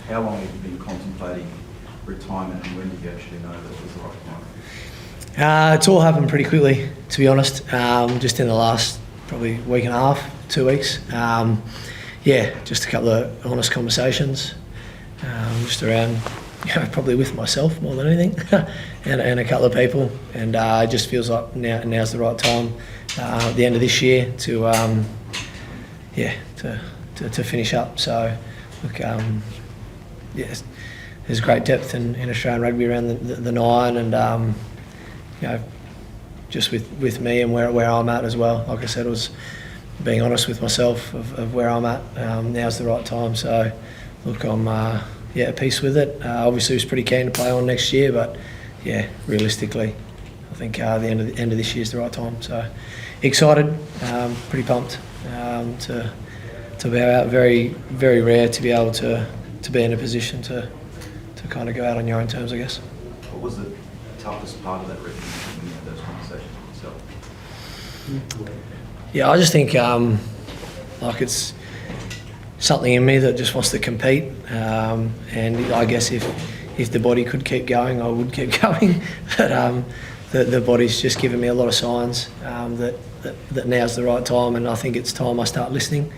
how long have you been contemplating retirement, and when did you actually know that it was the right time? It's all happened pretty quickly, to be honest. Just in the last probably week and a half, 2 weeks. Just a couple of honest conversations, just around, probably with myself more than anything, and a couple of people. And it just feels like now's the right time at the end of this year to finish up. So, look, there's great depth in Australian rugby around the nine, and just with me and where I'm at as well. Like I said, it was being honest with myself of where I'm at. Now's the right time. So, look, I'm at peace with it. Obviously, I was pretty keen to play on next year, but realistically, I think the end of this year is the right time. So, excited, pretty pumped to be out. Very, very rare to be able to be in a position to kind of go out on your own terms, I guess. What was the toughest part of that recognition when you had those conversations with yourself? Yeah, I just think like it's something in me that just wants to compete, and I guess if the body could keep going, I would keep going. But the body's just given me a lot of signs that now's the right time, and I think it's time I start listening.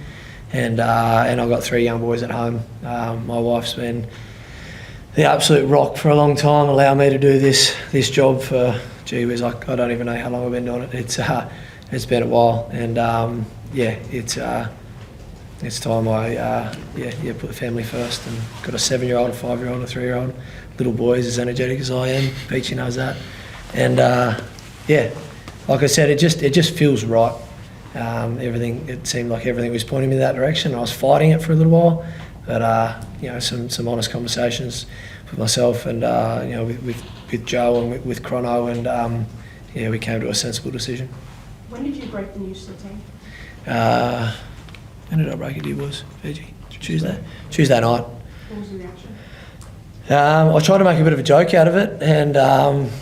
And I've got 3 young boys at home. My wife's been the absolute rock for a long time, allowed me to do this job for, gee whiz, I don't even know how long I've been doing it. It's been a while, and it's time I put the family first. And got a 7-year-old, a 5-year-old, a 3-year-old. Little boys as energetic as I am. Peachy knows that. And like I said, it just feels right. It seemed like everything was pointing me that direction. I was fighting it for a little while, but some honest conversations with myself and with Joe and with Chrono, and we came to a sensible decision. When did you break the news to the team? When did I break it to you, boys? Fiji? Tuesday night. What was the reaction? I tried to make a bit of a joke out of it, and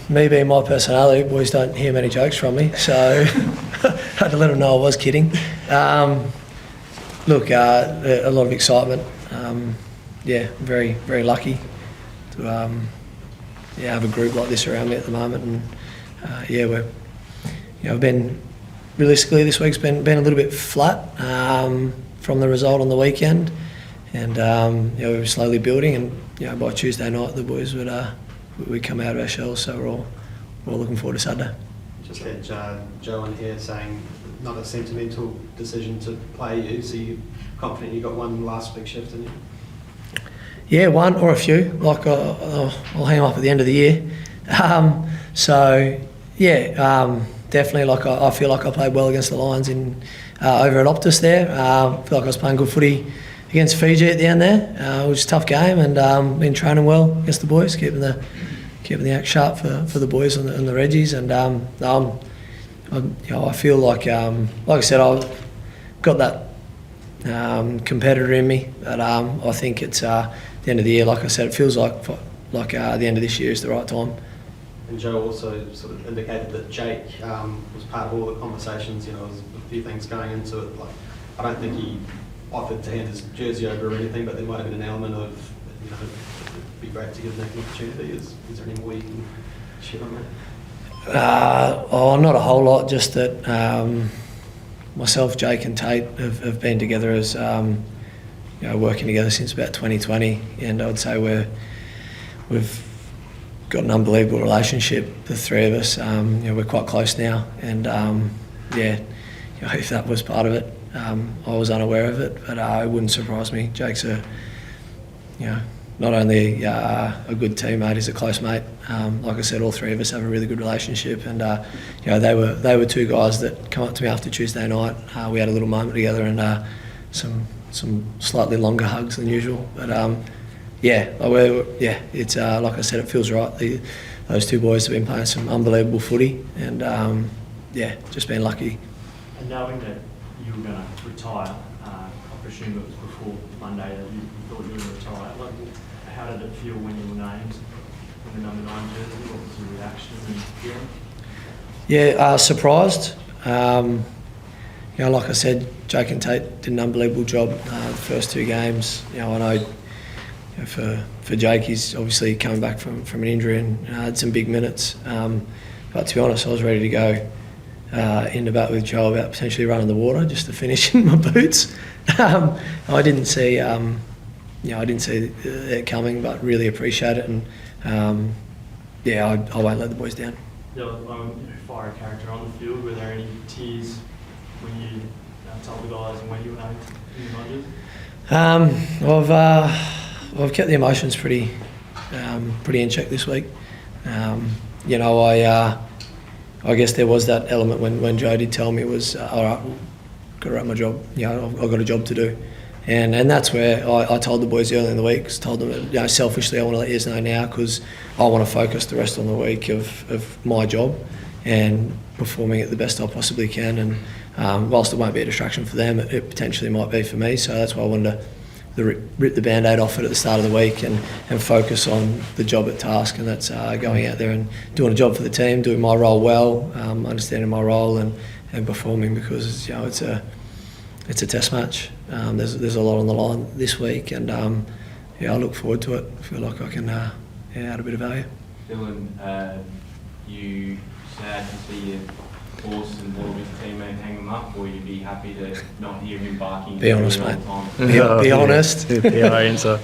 me being my personality, boys don't hear many jokes from me, so I had to let them know I was kidding. Look, a lot of excitement. Very, very lucky to have a group like this around me at the moment, and I've been realistically this week's been a little bit flat from the result on the weekend, and we were slowly building, and by Tuesday night the boys would come out of our shells, so we're all looking forward to Saturday. Just had Joe in here saying not a sentimental decision to play you, so you're confident you got one last big shift in you? Yeah, one or a few. Like I'll hang them up at the end of the year. Definitely. Like I feel like I played well against the Lions over at Optus there. I feel like I was playing good footy against Fiji at the end there. It was a tough game, and been training well against the boys, keeping the act sharp for the boys and the Reggies. And I feel like I said, I've got that competitor in me. But I think it's the end of the year. Like I said, it feels like the end of this year is the right time. And Joe also sort of indicated that Jake was part of all the conversations. There was a few things going into it. Like, I don't think he offered to hand his jersey over or anything, but there might have been an element of, it'd be great to give Nick an opportunity. Is there any more you can share on that? Not a whole lot. Just that myself, Jake, and Tate have been together as working together since about 2020, and I'd say we've got an unbelievable relationship, the three of us. We're quite close now, and if that was part of it, I was unaware of it, but it wouldn't surprise me. Jake's not only a good teammate, he's a close mate. Like I said, all three of us have a really good relationship, and they were two guys that come up to me after Tuesday night. We had a little moment together, and some slightly longer hugs than usual, but it's like I said, it feels right. Those two boys have been playing some unbelievable footy, and just been lucky. And knowing that you were going to retire, I presume it was before Monday that you thought you were retired. Like, how did it feel when you were named in the number 9 jersey? What was your reaction and feeling? Yeah, surprised. Like I said, Jake and Tate did an unbelievable job the first 2 games. I know for Jake, he's obviously coming back from an injury and had some big minutes. But to be honest, I was ready to go in the bat with Joe about potentially running the water just to finish in my boots. I didn't see, it coming, but really appreciate it. And I won't let the boys down. Yeah, fire character on the field. Were there any tears when you told the guys and when you were named in the Nudges? I've kept the emotions pretty in check this week. I guess there was that element when Joe did tell me it was all right, got to wrap my job. I've got a job to do, and that's where I told the boys early in the week. Told them that, selfishly I want to let you know now because I want to focus the rest of the week of my job and performing it the best I possibly can. And whilst it won't be a distraction for them, it potentially might be for me. So that's why I wanted to rip the band-aid off it at the start of the week and focus on the job at task, and that's going out there and doing a job for the team, doing my role well, understanding my role and performing, because it's a test match. There's a lot on the line this week, and I look forward to it. I feel like I can add a bit of value. Dylan, you sad to see your horse and WALLABIES teammate hang him up, or you'd be happy to not hear him barking? Be honest, all the mate. time? Be honest. PR answer.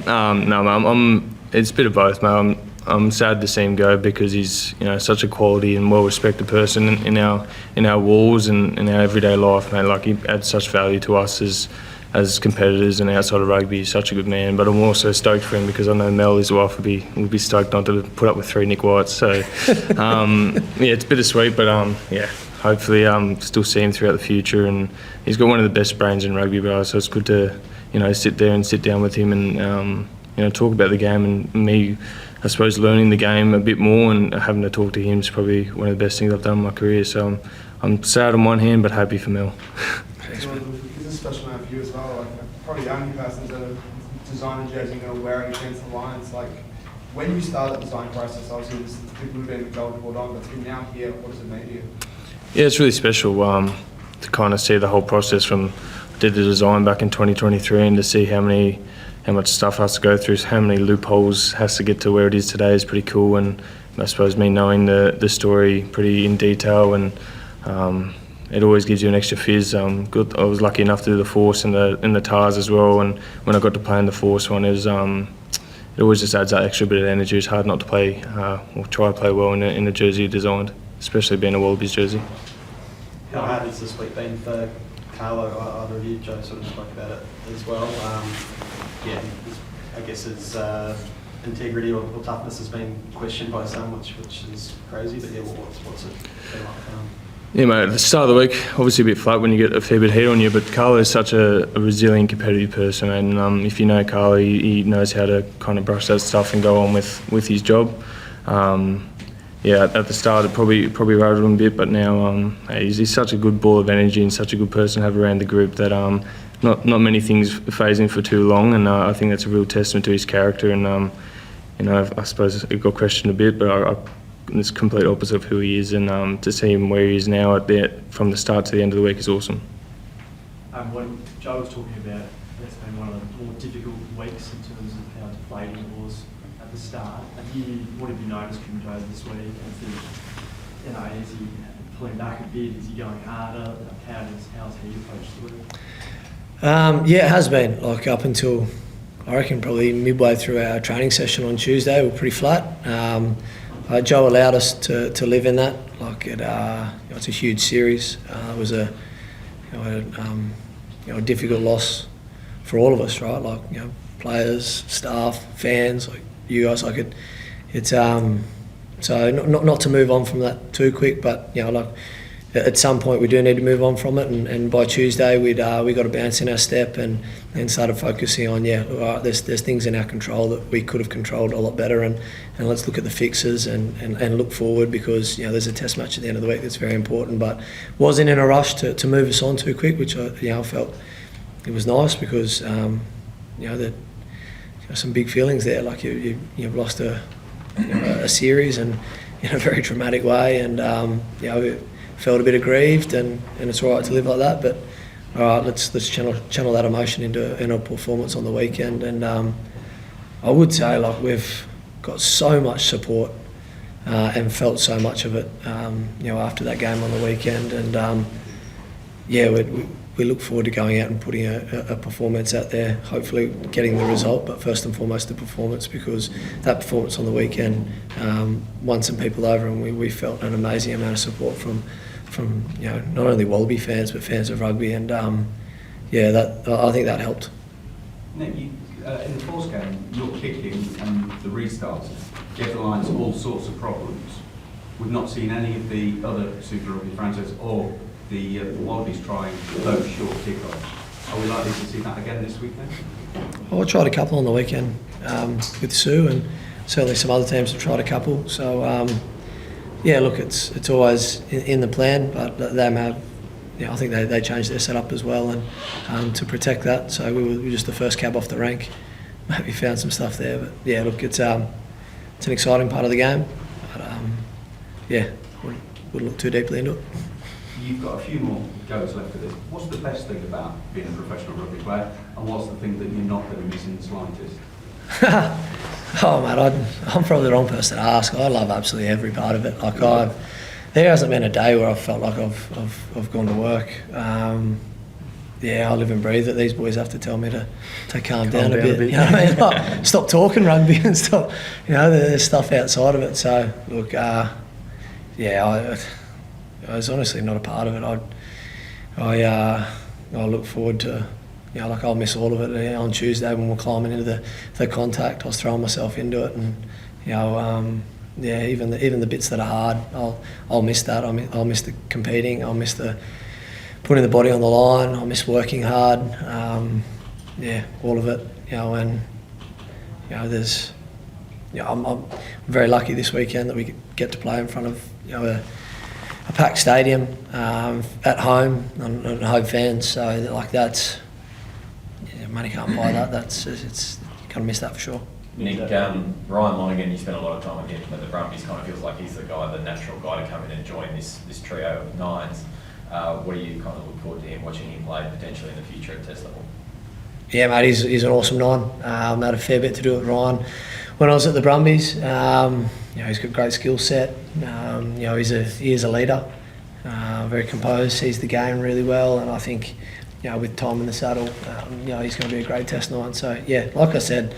No, I'm. It's a bit of both, mate. I'm sad to see him go because he's such a quality and well-respected person in our walls and in our everyday life, mate. Like, he adds such value to us as competitors and outside of rugby. He's such a good man. But I'm also stoked for him because I know Mel, his wife, would be stoked not to put up with 3 Nick Whites. So it's bittersweet, but hopefully still see him throughout the future. And he's got one of the best brains in rugby, bro. So it's good to sit down with him and talk about the game, and me, I suppose, learning the game a bit more and having to talk to him is probably one of the best things I've done in my career. So I'm sad on one hand, but happy for Mel. This is a special moment for you as well. Like, probably the only person to design a jersey and wear it against the Lions. Like, when you start that design process, obviously there's people who've been gold called on, but to be now here, what does it mean to you? Yeah, it's really special to kind of see the whole process from did the design back in 2023 and to see how much stuff has to go through, how many loopholes has to get to where it is today is pretty cool. And I suppose me knowing the story pretty in detail, and it always gives you an extra fizz. Good. I was lucky enough to do the Force and the TARS as well, and when I got to play in the Force one, it always just adds that extra bit of energy. It's hard not to play or try to play well in a jersey designed, especially being a WALLABIES jersey. How hard has this week been for Carlo? Either of you, Joe sort of spoke about it as well. I guess his integrity or toughness has been questioned by some, which is crazy. But what's it been like? Yeah, mate, at the start of the week, obviously a bit flat when you get a fair bit of heat on you, but Carlo is such a resilient, competitive person, and if you know Carlo, he knows how to kind of brush that stuff and go on with his job. At the start it probably rattled him a bit, but now he's such a good ball of energy and such a good person to have around the group that not many things phase him for too long, and I think that's a real testament to his character. And I suppose it got questioned a bit, but it's complete opposite of who he is, and to see him where he is now from the start to the end of the week is awesome. When Joe was talking about, it's been one of the more difficult weeks in terms of how deflating it was at the start. What have you noticed from Joe this week? Is he pulling back a bit? Is he going harder? How's he approached the week? It has been. Like, up until, I reckon, probably midway through our training session on Tuesday, we're pretty flat. Joe allowed us to live in that. Like, it's a huge series. It was a difficult loss for all of us, right? Like, players, staff, fans, like you guys. Like, it's so not to move on from that too quick, but like, at some point we do need to move on from it, and by Tuesday we got a bounce in our step and started focusing on all right, there's things in our control that we could have controlled a lot better, and let's look at the fixes and look forward, because there's a test match at the end of the week that's very important, but wasn't in a rush to move us on too quick, which I felt it was nice, because that some big feelings there, like you've lost a series and in a very dramatic way, and we felt a bit aggrieved, and it's all right to live like that, but all right, let's channel that emotion into a performance on the weekend, and I would say, like, we've got so much support and felt so much of it, after that game on the weekend. And we look forward to going out and putting a performance out there, hopefully getting the result, but first and foremost the performance, because that performance on the weekend won some people over, and we felt an amazing amount of support from not only Wallaby fans but fans of rugby, and I think that helped. Nick, in the Force game, your kicking and the restarts gave the Lions all sorts of problems. We've not seen any of the other Super Rugby franchises or the Wallabies trying those short kickoffs. Are we likely to see that again this weekend? I tried a couple on the weekend with Sue, and certainly some other teams have tried a couple. So look, it's always in the plan, but they have. I think they changed their setup as well, and to protect that. So we were just the first cab off the rank. Maybe found some stuff there, but look, it's an exciting part of the game. But wouldn't look too deeply into it. You've got a few more goes left of this. What's the best thing about being a professional rugby player, and what's the thing that you're not going to miss in the slightest? Oh man, I'm probably the wrong person to ask. I love absolutely every part of it. Like there hasn't been a day where I've felt like I've gone to work. I live and breathe it. These boys have to tell me to calm down a bit. You know what I mean? Like, stop talking rugby and stop. There's stuff outside of it. So look, I was honestly not a part of it. I look forward to, I'll miss all of it. On Tuesday when we're climbing into the contact, I was throwing myself into it, and even the bits that are hard, I'll miss that. I'll miss the competing. I'll miss the putting the body on the line. I'll miss working hard. All of it. I'm very lucky this weekend that we get to play in front of a packed stadium at home and home fans. So like that's money can't buy that. It's kind of miss that for sure. Nick, Ryan Lonergan, you spent a lot of time with him, but the Brumbies kind of feels like he's the natural guy to come in and join this trio of nines. What do you kind of look forward to him watching him play potentially in the future at Test level? Yeah, mate, he's an awesome nine. I had a fair bit to do with Ryan when I was at the Brumbies. He's got a great skill set. He is a leader, very composed, sees the game really well, and I think with time in the saddle, he's going to be a great Test nine. So like I said,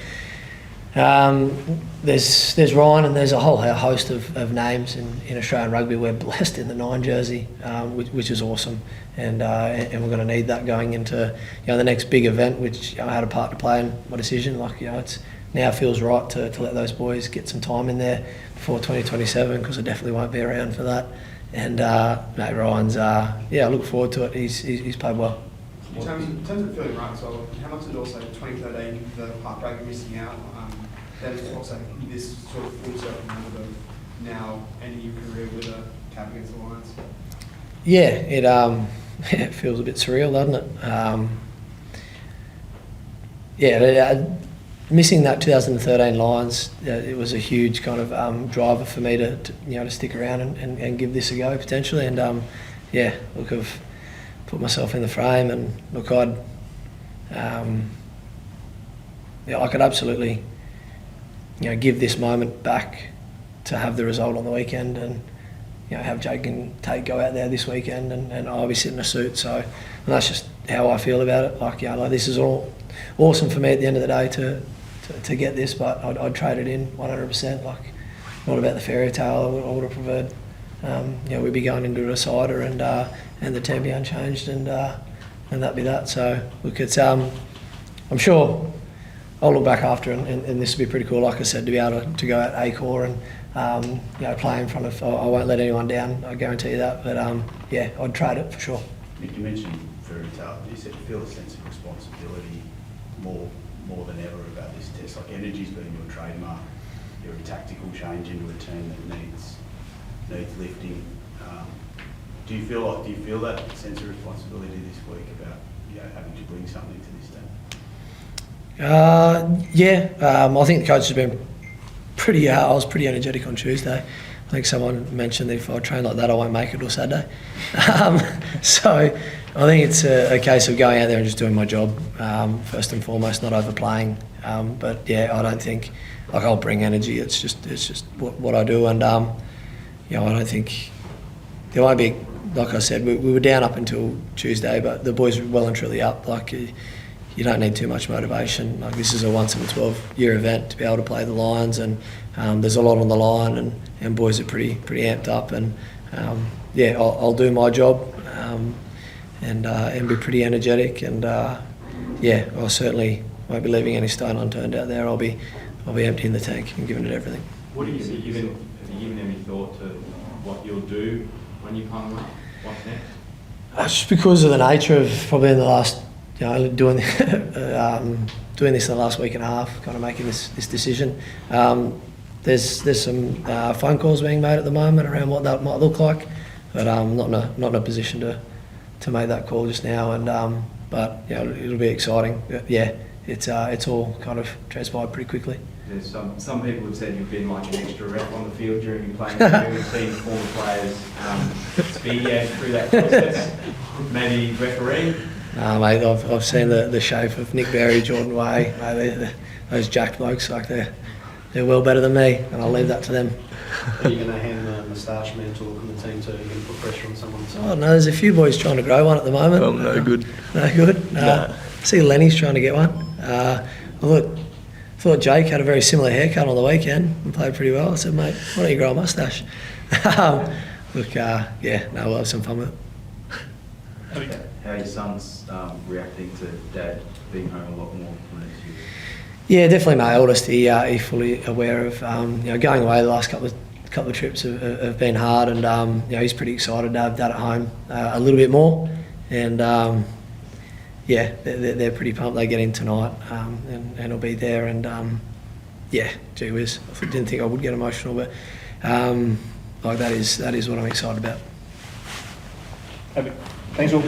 there's Ryan and there's a whole host of names in Australian rugby. We're blessed in the 9 jersey, which is awesome, and we're going to need that going into the next big event, which I had a part to play in my decision. It's now feels right to let those boys get some time in there before 2027, because I definitely won't be around for that. And mate, Ryan's I look forward to it. He's played well. In terms of feeling right as well, how much did also 2013 the heartbreak of missing out? That is also this sort of full circle moment of now ending your career with a cap against the Lions. It feels a bit surreal, doesn't it? Missing that 2013 Lions, it was a huge kind of driver for me to stick around and give this a go potentially. And look, I've put myself in the frame, and look, I could absolutely give this moment back to have the result on the weekend, and have Jake and Tate go out there this weekend, and I'll be sitting in a suit. So, and that's just how I feel about it. This is all awesome for me at the end of the day to get this, but I'd trade it in 100%. Not about the fairy tale. I would have preferred we'd be going into a decider and the team be unchanged, and that'd be that. So look, it's I'm sure I'll look back after, and this will be pretty cool. Like I said, to be able to go out A-Corps and play in front of. I won't let anyone down. I guarantee you that. But I'd trade it for sure. Nick, you mentioned fairy tale. You said you feel a sense of responsibility more than ever about this test. Like energy's been your trademark. You're a tactical change into a team that needs lifting. Do you feel that sense of responsibility this week about having to bring something to this team? I think the coach has been pretty. I was pretty energetic on Tuesday. I think someone mentioned that if I train like that, I won't make it till Saturday. So I think it's a case of going out there and just doing my job first and foremost, not overplaying. But yeah, I don't think like I'll bring energy. It's just what I do, and you know, I don't think there won't be. Like I said, we were down up until Tuesday, but the boys were well and truly up. Like you don't need too much motivation. Like this is a once in a 12-year event to be able to play the Lions, and there's a lot on the line, and boys are pretty amped up, and yeah, I'll do my job and be pretty energetic, and yeah, I certainly won't be leaving any stone unturned out there. I'll be emptying the tank and giving it everything. What have you given any thought to what you'll do when you come up? What's next? Just because of the nature of probably in the last, you know, doing doing this in the last week and a half, kind of making this decision. There's some phone calls being made at the moment around what that might look like, but I'm not in a position to make that call just now. And but you know, it'll be exciting. Yeah, it's all kind of transpired pretty quickly. There's some people have said you've been like an extra rep on the field during your playing career. We've seen former players speed through that process. Maybe referee. No, mate, I've seen the shape of Nick Berry, Jordan Way, mate, those jacked blokes, like they're well better than me, and I'll leave that to them. Are you going to hand the moustache mantle from the team to put pressure on someone? Oh no, there's a few boys trying to grow one at the moment. No good. No good. I see Lenny's trying to get one. I thought Jake had a very similar haircut on the weekend and played pretty well. I said, mate, why don't you grow a moustache? Look, yeah, no, we'll have some fun with it. How are your sons reacting to Dad being home a lot more for next year? Yeah, definitely my eldest. He's fully aware of you know, going away. The last couple of trips have been hard, and you know, he's pretty excited to have Dad at home a little bit more. And yeah, they're pretty pumped. They get in tonight, and he'll be there. And yeah, gee whiz, I didn't think I would get emotional, but like that is what I'm excited about. Thanks all.